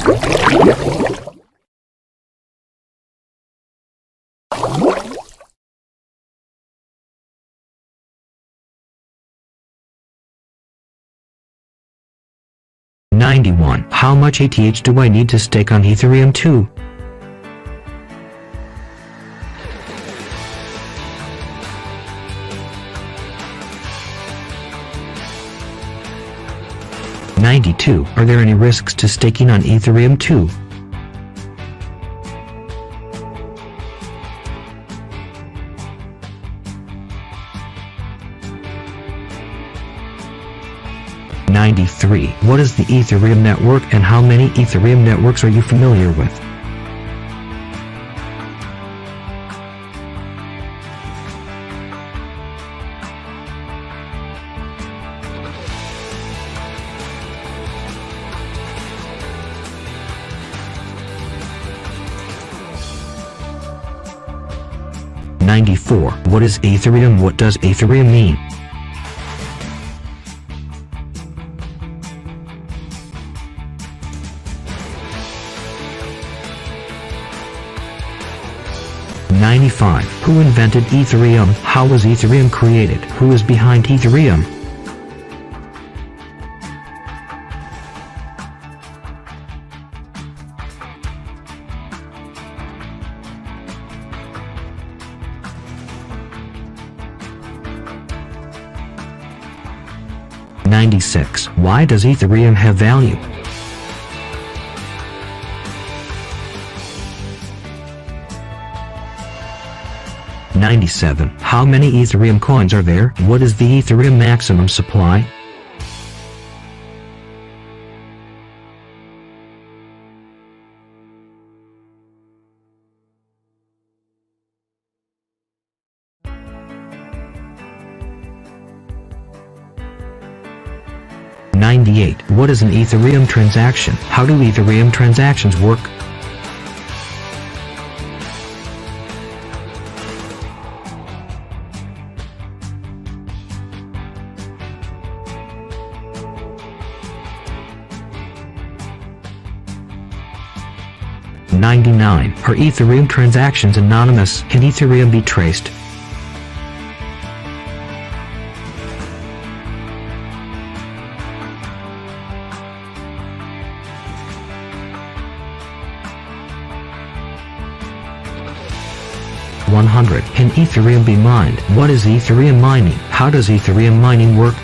$91. How much ETH do I need to stake on Ethereum 2? $92. Are there any risks to staking on Ethereum 2? $93. What is the Ethereum network and how many Ethereum networks are you familiar with? $94. What is Ethereum? What does Ethereum mean? $95. Who invented Ethereum? How was Ethereum created? Who is behind Ethereum? $96. Why does Ethereum have value? $97. How many Ethereum coins are there? What is the Ethereum maximum supply? $98. What is an Ethereum transaction? How do Ethereum transactions work? $99. Are Ethereum transactions anonymous? Can Ethereum be traced? $100. Can Ethereum be mined? What is Ethereum mining? How does Ethereum mining work?